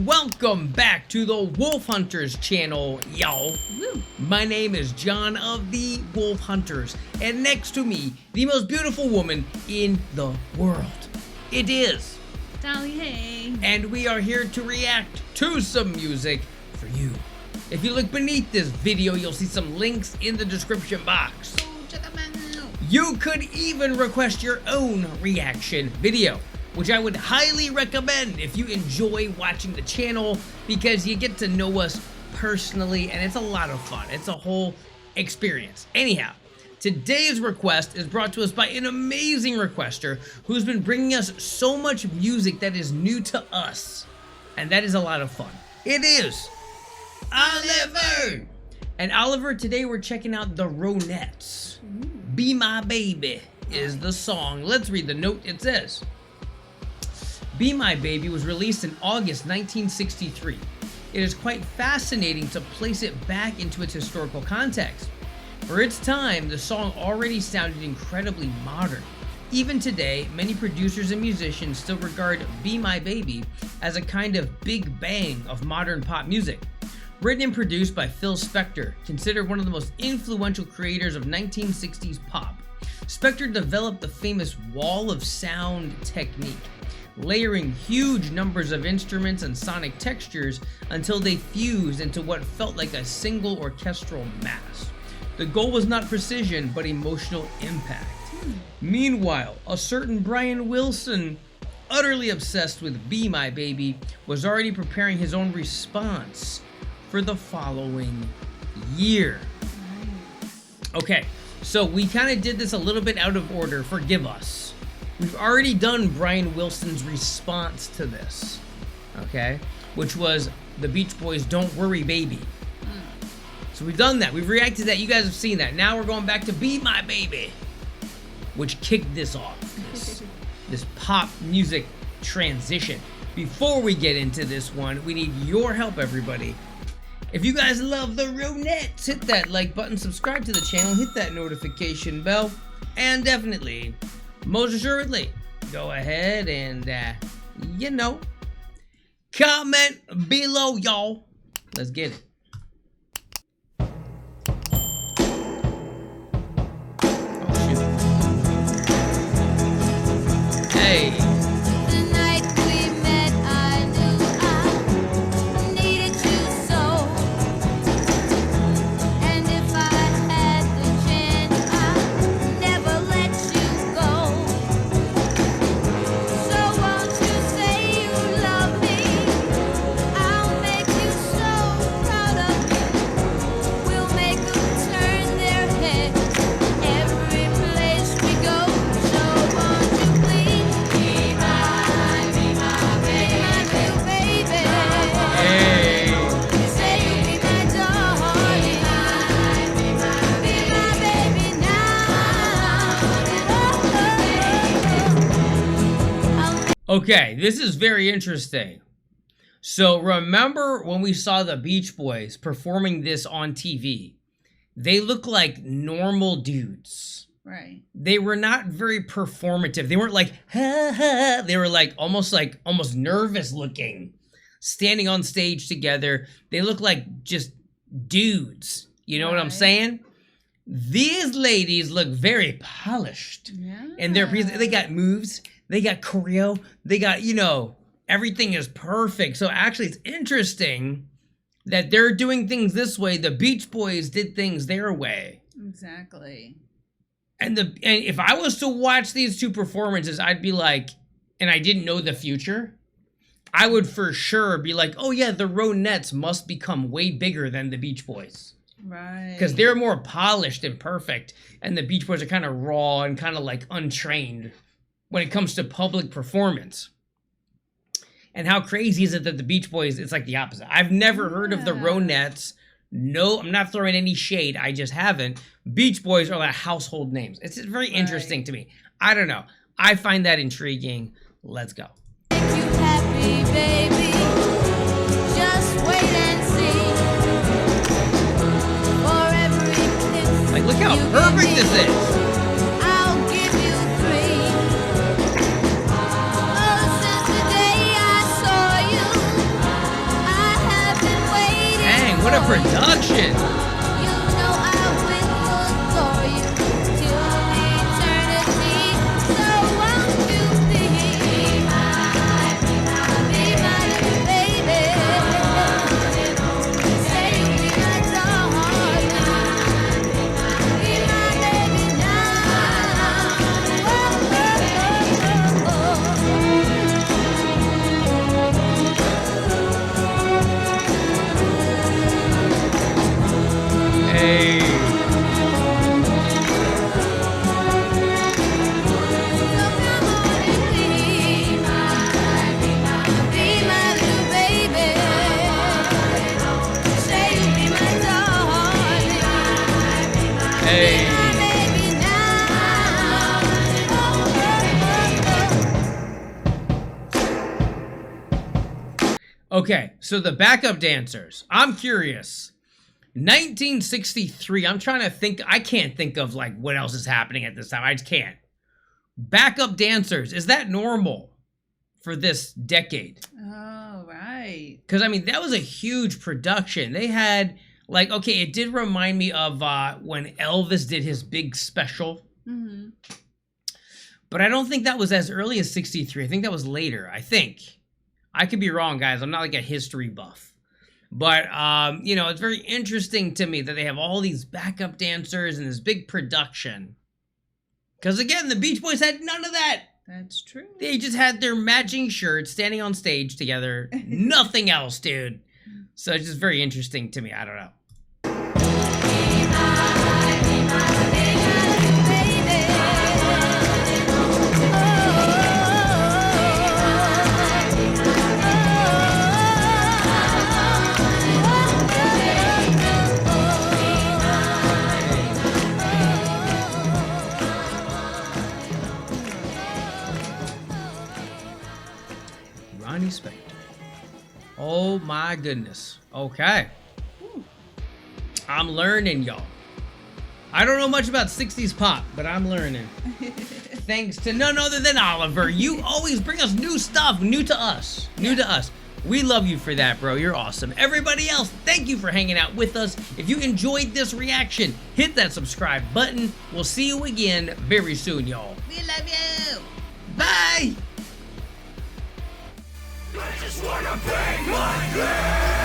and welcome back to the Wolf HunterZ channel, y'all. My name is Jon of the Wolf HunterZ, and next to me, the most beautiful woman in the world. It is Dolly, hey. And we are here to react to some music for you. If you look beneath this video, you'll see some links in the description box. Oh, check them out. You could even request your own reaction video, which I would highly recommend if you enjoy watching the channel, because you get to know us personally and it's a lot of fun. It's a whole experience. Anyhow, today's request is brought to us by an amazing requester who's been bringing us so much music that is new to us, and that is a lot of fun. It is Oliver! And Oliver, today we're checking out the Ronettes. Be My Baby is the song. Let's read the note. It says, Be My Baby was released in August 1963. It is quite fascinating to place it back into its historical context. For its time, the song already sounded incredibly modern. Even today, many producers and musicians still regard Be My Baby as a kind of big bang of modern pop music. Written and produced by Phil Spector, considered one of the most influential creators of 1960s pop, Spector developed the famous wall of sound technique, layering huge numbers of instruments and sonic textures until they fused into what felt like a single orchestral mass. The goal was not precision, but emotional impact. Meanwhile, a certain Brian Wilson, utterly obsessed with Be My Baby, was already preparing his own response for the following year. Okay, so we kind of did this a little bit out of order, forgive us. We've already done Brian Wilson's response to this, okay, which was the Beach Boys' Don't Worry Baby. So we've done that, we've reacted to that, you guys have seen that. Now we're going back to Be My Baby, which kicked this off, this pop music transition. Before we get into this one, we need your help, everybody. If you guys love the Ronettes, hit that like button, subscribe to the channel, hit that notification bell, and definitely, most assuredly, go ahead and, comment below, y'all. Let's get it. Oh, shoot. Hey. Okay, this is very interesting. So remember when we saw the Beach Boys performing this on TV? They look like normal dudes. Right. They were not very performative. They weren't like, ha ha. They were like almost nervous looking, standing on stage together. They look like just dudes. You know what I'm saying? These ladies look very polished. Yeah. And they got moves. They got choreo, they got, everything is perfect. So actually it's interesting that they're doing things this way. The Beach Boys did things their way. Exactly. And if I was to watch these two performances, I'd be like, and I didn't know the future, I would for sure be like, oh yeah, the Ronettes must become way bigger than the Beach Boys. Right. Because they're more polished and perfect, and the Beach Boys are kind of raw and kind of like untrained when it comes to public performance. And how crazy is it that the Beach Boys, it's like the opposite. I've never heard of the Ronettes. No, I'm not throwing any shade. I just haven't. Beach Boys are like household names. It's very interesting to me. I don't know. I find that intriguing. Let's go. Make you happy, baby. Just wait and see. For everything. Like, look how perfect this is. What a production! You know I will adore you till eternity. So won't you be my little baby? Say you'll be my darling. Be my baby now. Hey. So come on and be my little baby. Say you'll be my darling. Hey. My baby now. Okay, so the backup dancers. I'm curious. 1963. I'm trying to think. I can't think of like what else is happening at this time. I just can't. Backup dancers. Is that normal for this decade? Oh, right. Because I mean, that was a huge production. They had like, okay, it did remind me of when Elvis did his big special. Mm-hmm. But I don't think that was as early as 63. I think that was later. I think. I could be wrong, guys. I'm not like a history buff. But, you know, it's very interesting to me that they have all these backup dancers and this big production. Because, again, the Beach Boys had none of that. That's true. They just had their matching shirts standing on stage together. Nothing else, dude. So it's just very interesting to me. I don't know. Ronnie Spector. Oh my goodness. Okay. I'm learning, y'all. I don't know much about 60s pop, but I'm learning. Thanks to none other than Oliver. You always bring us new stuff, new to us. New to us. We love you for that, bro. You're awesome. Everybody else, thank you for hanging out with us. If you enjoyed this reaction, hit that subscribe button. We'll see you again very soon, y'all. We love you. Bye! I just wanna bang my girl.